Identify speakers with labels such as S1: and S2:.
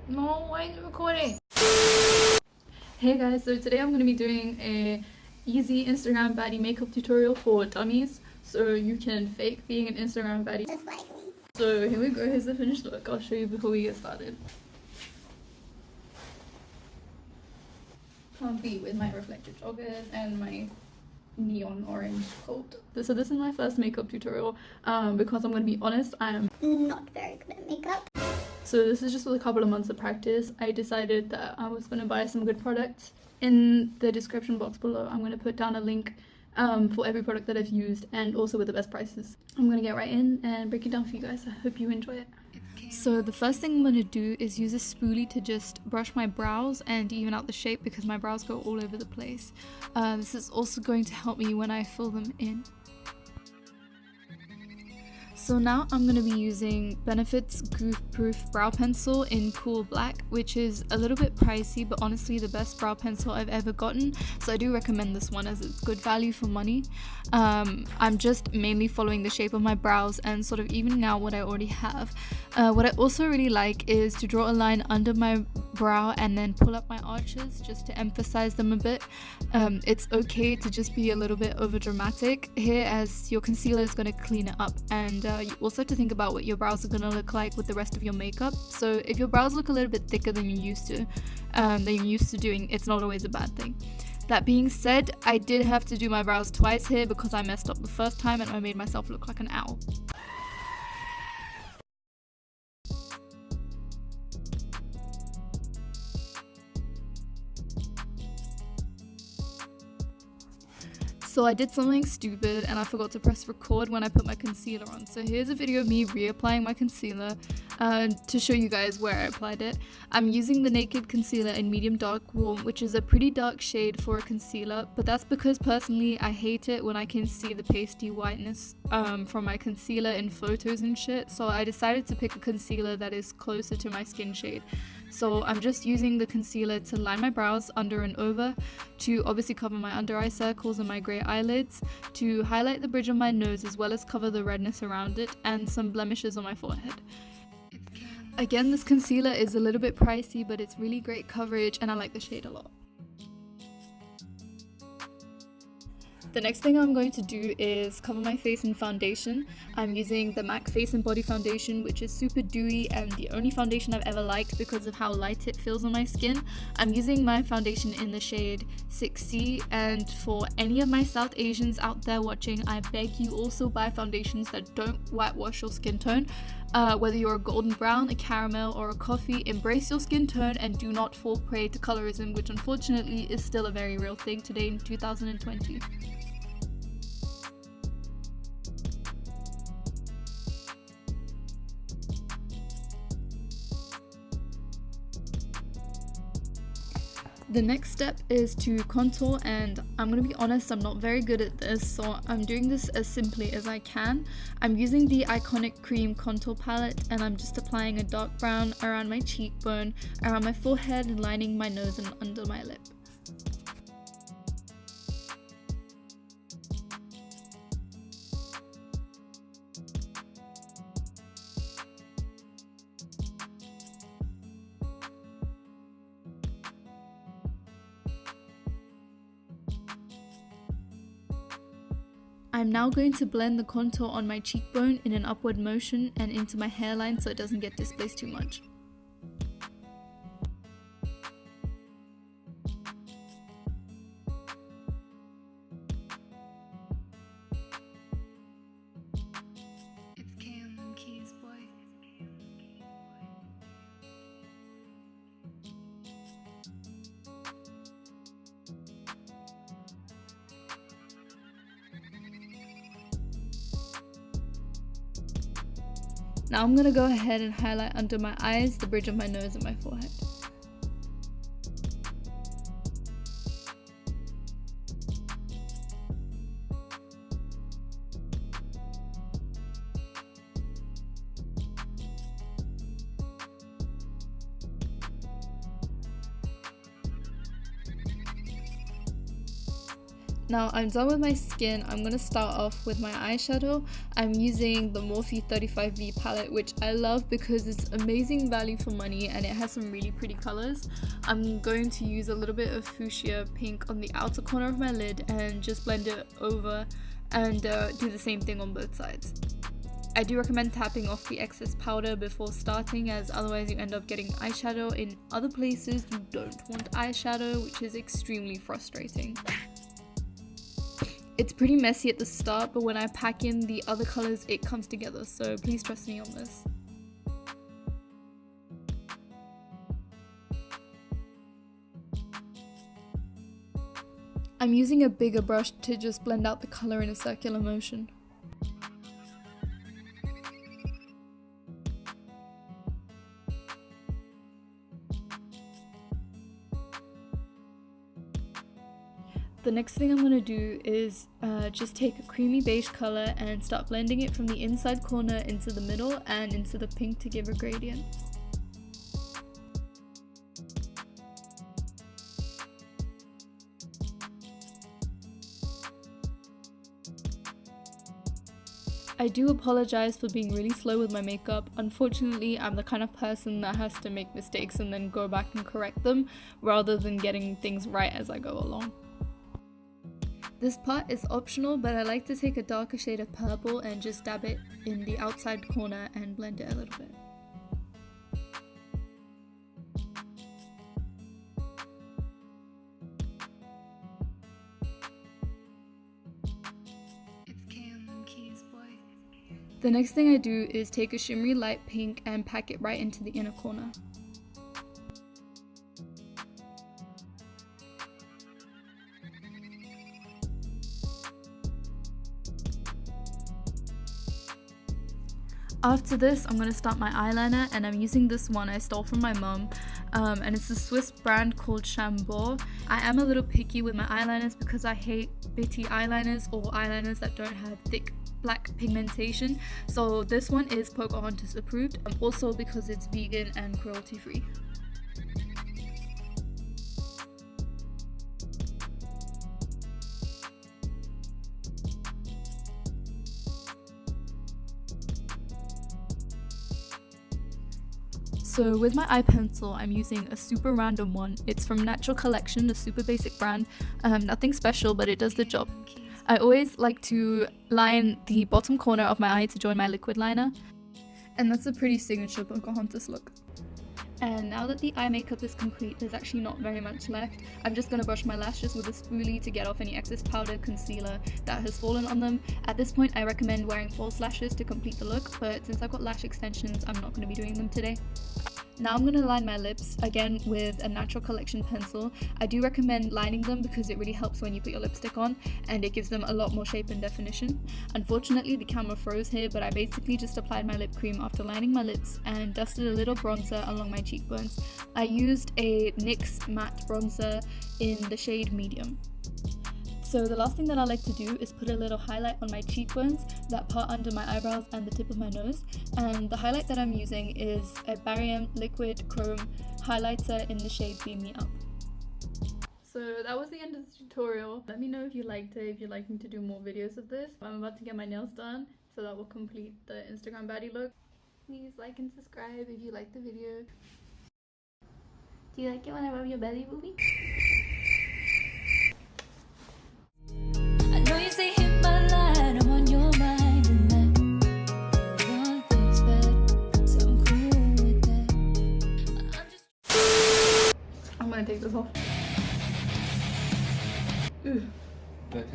S1: No, why is it recording? Hey guys, so today I'm going to be doing a easy Instagram baddie makeup tutorial for dummies, so you can fake being an Instagram baddie.
S2: Just like me.
S1: So here we go, here's the finished look. I'll show you before we get started. Can't beat with my reflective joggers and my neon orange coat. So this is my first makeup tutorial because I'm going to be honest, I am
S2: not very good at makeup.
S1: So this is just with a couple of months of practice. I decided that I was going to buy some good products. In the description box below, I'm going to put down a link for every product that I've used and also with the best prices. I'm going to get right in and break it down for you guys. I hope you enjoy it. So the first thing I'm going to do is use a spoolie to just brush my brows and even out the shape because my brows go all over the place. This is also going to help me when I fill them in. So now I'm going to be using Benefit's Goof Proof Brow Pencil in Cool Black, which is a little bit pricey, but honestly the best brow pencil I've ever gotten. So I do recommend this one as it's good value for money. I'm just mainly following the shape of my brows and sort of evening out what I already have. What I also really like is to draw a line under my brow and then pull up my arches just to emphasize them a bit. It's okay to just be a little bit over dramatic here as your concealer is going to clean it up, and you also have to think about what your brows are going to look like with the rest of your makeup. So if your brows look a little bit thicker than you're used to doing, it's not always a bad thing. That being said, I did have to do my brows twice here because I messed up the first time and I made myself look like an owl. So I did something stupid and I forgot to press record when I put my concealer on. So here's a video of me reapplying my concealer to show you guys where I applied it. I'm using the Naked Concealer in Medium Dark Warm, which is a pretty dark shade for a concealer, but that's because personally I hate it when I can see the pasty whiteness from my concealer in photos and shit. So I decided to pick a concealer that is closer to my skin shade. So I'm just using the concealer to line my brows under and over, to obviously cover my under eye circles and my grey eyelids, to highlight the bridge of my nose as well as cover the redness around it, and some blemishes on my forehead. Again, this concealer is a little bit pricey, but it's really great coverage and I like the shade a lot. The next thing I'm going to do is cover my face in foundation. I'm using the MAC Face and Body Foundation, which is super dewy and the only foundation I've ever liked because of how light it feels on my skin. I'm using my foundation in the shade 6C, and for any of my South Asians out there watching, I beg you also buy foundations that don't whitewash your skin tone. Whether you're a golden brown, a caramel, or a coffee, embrace your skin tone and do not fall prey to colorism, which unfortunately is still a very real thing today in 2020. The next step is to contour, and I'm going to be honest, I'm not very good at this, so I'm doing this as simply as I can. I'm using the Iconic Cream Contour Palette and I'm just applying a dark brown around my cheekbone, around my forehead, and lining my nose and under my lip. I'm now going to blend the contour on my cheekbone in an upward motion and into my hairline so it doesn't get displaced too much. Now I'm going to go ahead and highlight under my eyes, the bridge of my nose, and my forehead. Now I'm done with my skin. I'm going to start off with my eyeshadow. I'm using the Morphe 35V palette, which I love because it's amazing value for money and it has some really pretty colors. I'm going to use a little bit of fuchsia pink on the outer corner of my lid and just blend it over and do the same thing on both sides. I do recommend tapping off the excess powder before starting, as otherwise you end up getting eyeshadow in other places you don't want eyeshadow, which is extremely frustrating. It's pretty messy at the start, but when I pack in the other colors, it comes together, so please trust me on this. I'm using a bigger brush to just blend out the color in a circular motion. The next thing I'm going to do is just take a creamy beige color and start blending it from the inside corner into the middle and into the pink to give a gradient. I do apologize for being really slow with my makeup. Unfortunately, I'm the kind of person that has to make mistakes and then go back and correct them rather than getting things right as I go along. This part is optional, but I like to take a darker shade of purple and just dab it in the outside corner and blend it a little bit. The next thing I do is take a shimmery light pink and pack it right into the inner corner. After this, I'm going to start my eyeliner, and I'm using this one I stole from my mum, and it's a Swiss brand called Chambor. I am a little picky with my eyeliners because I hate bitty eyeliners or eyeliners that don't have thick black pigmentation, so this one is Pocahontas approved, also because it's vegan and cruelty free. So with my eye pencil, I'm using a super random one. It's from Natural Collection, a super basic brand. Nothing special, but it does the job. I always like to line the bottom corner of my eye to join my liquid liner. And that's a pretty signature Pocahontas look. And now that the eye makeup is complete, there's actually not very much left. I'm just going to brush my lashes with a spoolie to get off any excess powder, concealer that has fallen on them. At this point, I recommend wearing false lashes to complete the look, but since I've got lash extensions, I'm not going to be doing them today. Now I'm going to line my lips, again with a Natural Collection pencil. I do recommend lining them because it really helps when you put your lipstick on and it gives them a lot more shape and definition. Unfortunately, the camera froze here, but I basically just applied my lip cream after lining my lips and dusted a little bronzer along my cheekbones. I used a NYX matte bronzer in the shade medium. So the last thing that I like to do is put a little highlight on my cheekbones, that part under my eyebrows and the tip of my nose. And the highlight that I'm using is a Barium Liquid Chrome highlighter in the shade Beam Me Up. So that was the end of the tutorial. Let me know if you liked it, if you'd like me to do more videos of this. I'm about to get my nails done, so that will complete the Instagram baddie look. Please like and subscribe if you liked the video. Do you like it when I rub your belly, booby? I'm gonna take this off. Ugh.